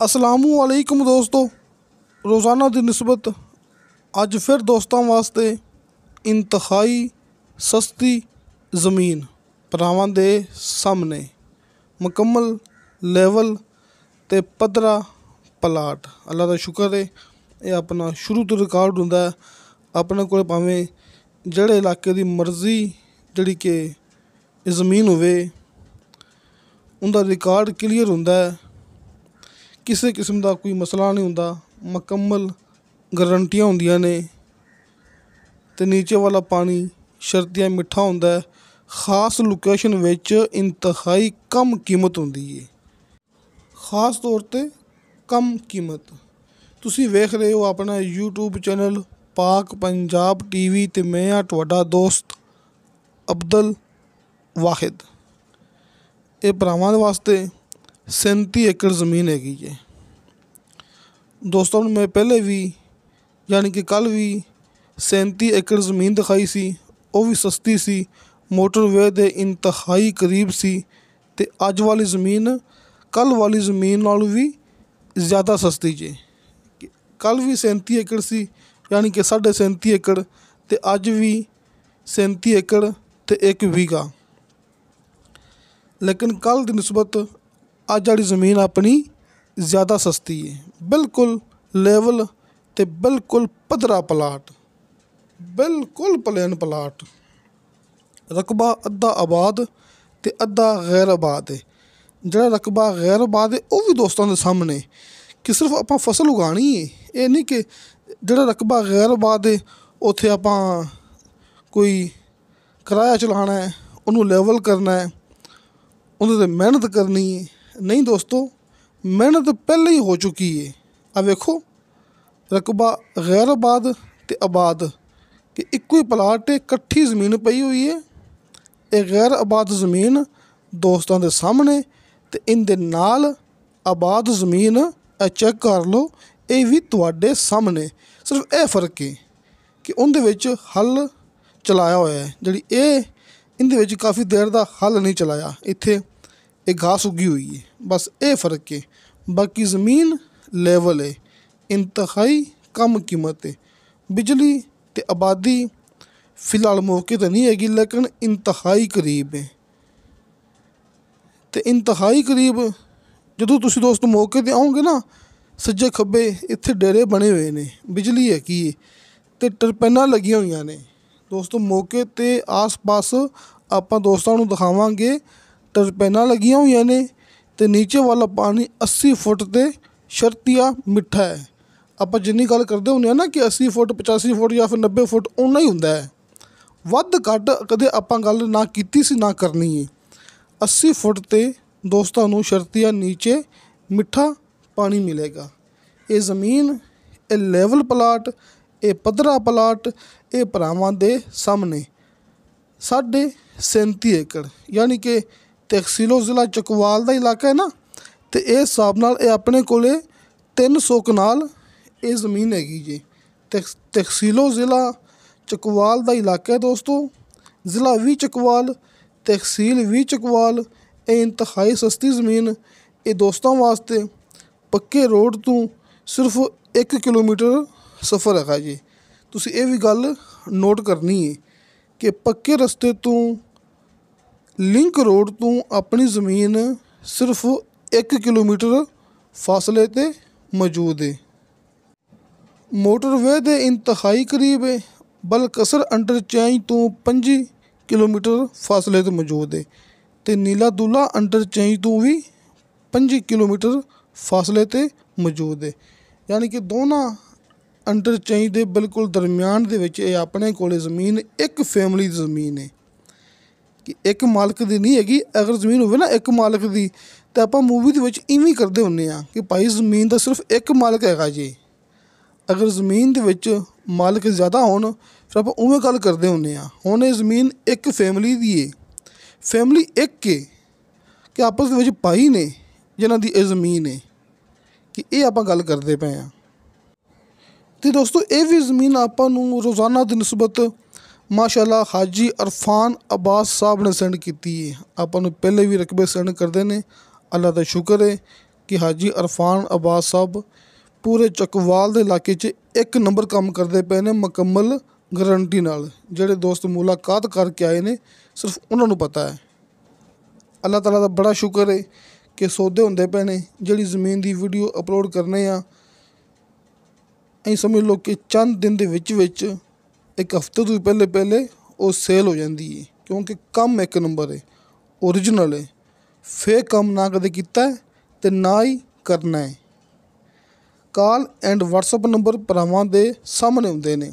असलामुअलैकुम दोस्तों, रोज़ाना की निस्बत अज फिर दोस्तों वास्ते इंतहाई सस्ती ज़मीन भरावां दे सामने मुकम्मल लेवल ते पद्धरा प्लाट। अल्लाह का शुक्र है, ये अपना शुरू तो रिकॉर्ड हुंदा है अपने को, भावें जेड़े इलाके की मर्जी जिहड़ी कि ज़मीन होवे उनका रिकॉर्ड क्लीयर हुंदा है। किसी किस्म का कोई मसला नहीं हुंदा, मुकम्मल गारंटियां होंदियां ने ते नीचे वाला पानी शर्तियां मिठा हुंदा है। खास लोकेशन विच इंतहाई कम कीमत हुंदी है, खास तौर ते कम कीमत। तुसी वेख रहे हो अपना यूट्यूब चैनल पाक पंजाब टीवी ते मैं हाँ तुहाडा दोस्त अब्दुल वाहिद। ये भरावां वास्ते 37 एकड़ ज़मीन हैगी है दोस्तों। मैं पहले भी यानी कि कल भी 37 एकड़ ज़मीन दिखाई सी, वो भी सस्ती सी, मोटरवे दे इंतहाई करीब सी। ते अज वाली ज़मीन कल वाली ज़मीन नालों भी ज़्यादा सस्ती जे। कल भी 37 एकड़ सी यानी कि 37.5 एकड़, ते अज भी 37 एकड़ ते 1 बीघा। लेकिन कल की निस्बत अज वाली ज़मीन अपनी ज़्यादा सस्ती है। बिल्कुल लेवल ते बिल्कुल पद्धरा प्लाट, बिल्कुल प्लेन प्लाट। रकबा अद्धा आबाद ते अद्धा गैर आबाद है। जिहड़ा रकबा गैर आबाद है वह भी दोस्तों के सामने कि सिर्फ आपां फसल उगानी है। ये नहीं कि जिहड़ा रकबा गैर आबाद है उत्थे आपां कोई किराया चलाना है, उन्होंने लेवल करना है, उन्होंने मेहनत करनी है। नहीं दोस्तों, मेहनत पहले ही हो चुकी है। अब वेखो रकबा गैर आबाद ते आबाद कि इक्को ही प्लाट है, कट्ठी ज़मीन पई हुई है। ये गैर आबाद ज़मीन दोस्तों के सामने ते इनदे नाल आबाद ज़मीन चेक कर लो, ये भी तुहाडे सामने। सिर्फ ये फ़र्क है कि उनदे विच हल चलाया होया है, जिहड़ी ये इनदे विच काफ़ी देर दा हल नहीं चलाया। इत्थे एक घास उगी हुई है, बस ये फ़र्क है। बाकी ज़मीन लेवल है, इंतहाई कम कीमत है। बिजली ते आबादी फिलहाल मौके तो नहीं हैगी, लेकिन इंतहाई करीब है। ते इंतहाई करीब जदों तुसीं दोस्त मौके ते आओगे ना, सज्जे खब्बे इत्थे डेरे बने हुए ने, बिजली हैगी है ते टरपैनां लगियां होईयां ने दोस्तों। मौके ते आस पास आपां दोस्तां नूं दिखावांगे, टरपैनां लगियां होईयां ने ते नीचे वाला पानी 80 फुट ते शर्तिया मिठा है। आपां जिन्नी गल करदे हुंदे ना कि 80 फुट 85 फुट या फिर 90 फुट उन्ना ही हुंदा है। वध घट कदे आपां गल ना कीती सी ना करनी है। 80 फुट ते दोस्तों नूं शर्तिया नीचे मिठा पानी मिलेगा। ये ज़मीन ये लेवल प्लाट, ये पद्धरा प्लाट, ये भरावां दे सामने 37.5 एकड़ यानी कि तहसीलो ज़िला चकवाल का इलाका है ना, तो इस हिसाब नाल ये अपने कोले 300 कनाल ये ज़मीन हैगी जी। तहसीलो ज़िला चकवाल का इलाका है दोस्तों। ज़िला भी चकवाल, तहसील भी चकवाल। ये इंतहाई सस्ती ज़मीन ये दोस्तों वास्ते पक्के रोड तो सिर्फ 1 किलोमीटर सफ़र हैगा जी। तुसीं ये भी गल नोट करनी है कि पक्के रस्ते तो लिंक रोड तो अपनी ज़मीन सिर्फ 1 किलोमीटर फासले ते मौजूद है। मोटरवे दे इंतहाई करीब है। बलकसर इंटरचेंज तो 25 किलोमीटर फासले ते मौजूद है। ते नीला दूला इंटरचेंज तो भी 25 किलोमीटर फासले ते मौजूद है। यानी कि दोनों इंटरचेंज दे बिल्कुल दरम्यान दे विच ये अपने कोले ज़मीन एक फैमिली दी ज़मीन है कि एक मालक दी नहीं हैगी। अगर ज़मीन होवे ना एक मालक दी, तो आपां मूवी दे विच इवें करदे हुंदे आ कि भाई ज़मीन दा सिर्फ एक मालक हैगा जी। अगर ज़मीन दे विच मालक ज़्यादा होण फिर आपां उवें गल करदे हुंदे आ। हुण ये ज़मीन एक फैमिली दी है, फैमिली एक है कि आपस दे विच भाई ने जिन्हां दी ये ज़मीन है कि ये आपां गल करदे पए आ। तो दोस्तों ये भी ज़मीन आपां नूं रोज़ाना दी निस्बत माशाअल्लाह हाजी अरफान अब्बास साहब ने सेंड की है। आपां नूं पहले भी रकबे सेंड करते हैं। अल्लाह का शुक्र है कि हाजी अरफान अब्बास साहब पूरे चकवाल के इलाके 'ਚ 1 नंबर काम करते पे ने मुकम्मल गारंटी नाल। ਜਿਹੜੇ दोस्त मुलाकात करके आए ने सिर्फ उन्होंने पता है। अल्लाह ताला का बड़ा शुक्र है कि सौदे होंदे पे ने। जिहड़ी ज़मीन की वीडियो अपलोड करने आ ऐं समझ लो कि चंद दिन के विच एक हफ्ते तो पहले वो सेल हो जाती है, क्योंकि कम 1 नंबर है, ओरिजिनल है। फेक काम ना कदे कीता है ते ना ही करना है। कॉल एंड व्हाट्सअप नंबर भरावां दे सामने हुंदे ने।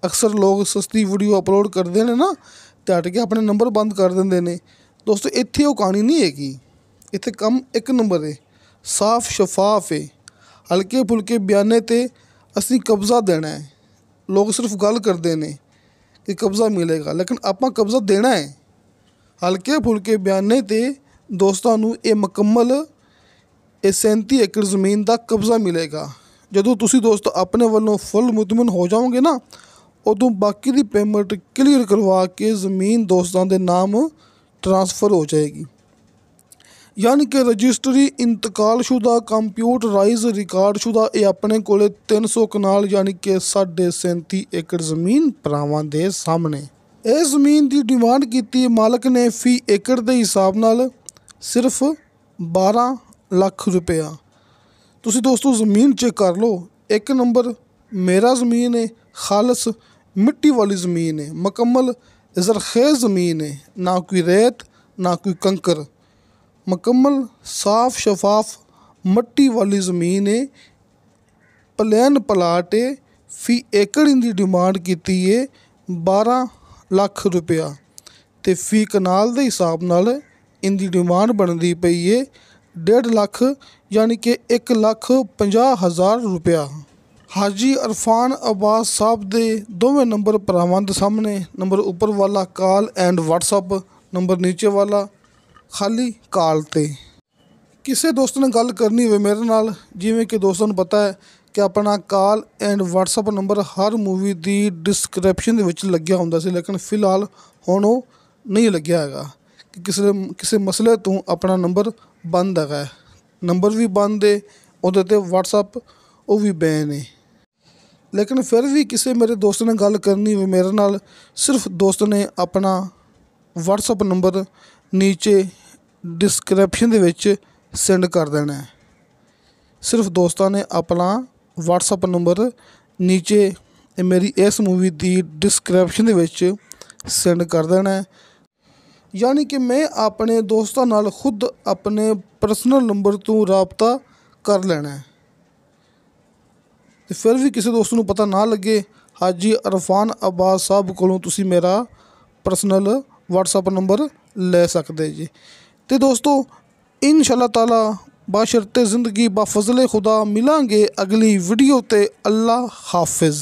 अक्सर लोग सस्ती वीडियो अपलोड करते हैं ना ते हट के अपने नंबर बंद कर देंगे ने। दोस्तों इत्थे वो कहानी नहीं हैगी। इत्थे कम 1 नंबर है, साफ शफाफ है। हल्के फुल्के बयाने ते असीं कब्जा देना है। लोग सिर्फ गल करते हैं कि कब्जा मिलेगा, लेकिन आपां कब्जा देना है। हल्के फुल्के बयाने ते दोस्तों नूं ये मुकम्मल 37 एकड़ ज़मीन का कब्जा मिलेगा। जदों तुसीं दोस्त अपने वालों फुल मुतमिन हो जाओगे ना, उदों बाकी की पेमेंट क्लीयर करवा के ज़मीन दोस्तों के नाम ट्रांसफ़र हो जाएगी। यानी कि रजिस्ट्री इंतकालशुदा कंप्यूटराइज रिकॉर्डशुदा ये अपने कोले 300 कनाल यानी कि 37.5 एकड़ ज़मीन भरावां दे सामने। इस ज़मीन की डिमांड की मालक ने फी एकड़ के हिसाब नाल सिर्फ 12 लाख रुपया। तुसीं दोस्तों ज़मीन चेक कर लो, 1 नंबर मेरा ज़मीन है, खालस मिट्टी वाली ज़मीन है, मुकम्मल ज़रख़ेज़ ज़मीन है, ना कोई रेत ना कोई कंकर, मुकम्मल साफ शफाफ मट्टी वाली ज़मीन है। प्लेन प्लाट है। फी एकड़ इनकी डिमांड की है 12 लाख रुपया ते फी कनाल के हिसाब नाल इनकी डिमांड बनती पई है 1.5 लाख यानी कि 1,50,000 रुपया। हाजी अरफान अब्बास साहब दे दोवें नंबर भरावां दे सामने। नंबर ऊपर वाला कॉल एंड व्हाट्सअप, नंबर नीचे वाला खाली कॉल ते। किसी दोस्त ने गल करनी हो मेरे नाल, जिवें कि दोस्तों को पता है कि अपना कॉल एंड व्हाट्सअप नंबर हर मूवी की डिस्क्रिप्शन दे विच लग्या हुंदा सी, लेकिन फिलहाल हुण वो नहीं लग्या हैगा कि किसी मसले तो अपना नंबर बंद है। नंबर भी बंद है, उहदे ते व्हाट्सअप वो भी बैन है। लेकिन फिर भी किसी मेरे दोस्त ने गल करनी हो मेरे नाल, सिर्फ दोस्त ने अपना व्हाट्सअप नंबर नीचे डिस्क्रिप्शन दे विच सेंड कर देना है। सिर्फ दोस्तों ने अपना व्हाट्सअप नंबर नीचे मेरी इस मूवी की डिस्क्रिप्शन दे विच सेंड कर देना है। यानी कि मैं अपने दोस्तों नाल खुद अपने पर्सनल नंबर तो रबता कर लेना है। तो फिर भी किसी दोस्त को पता ना लगे, हाजी अरफान अब्बास साहब कोलों तुसीं मेरा पर्सनल व्हाट्सअप नंबर ले सकते जी। तो दोस्तों इंशाअल्लाह ताला बाशर्ते ज़िंदगी बाफज़ले खुदा मिलांगे अगली वीडियो ते। अल्लाह हाफिज़।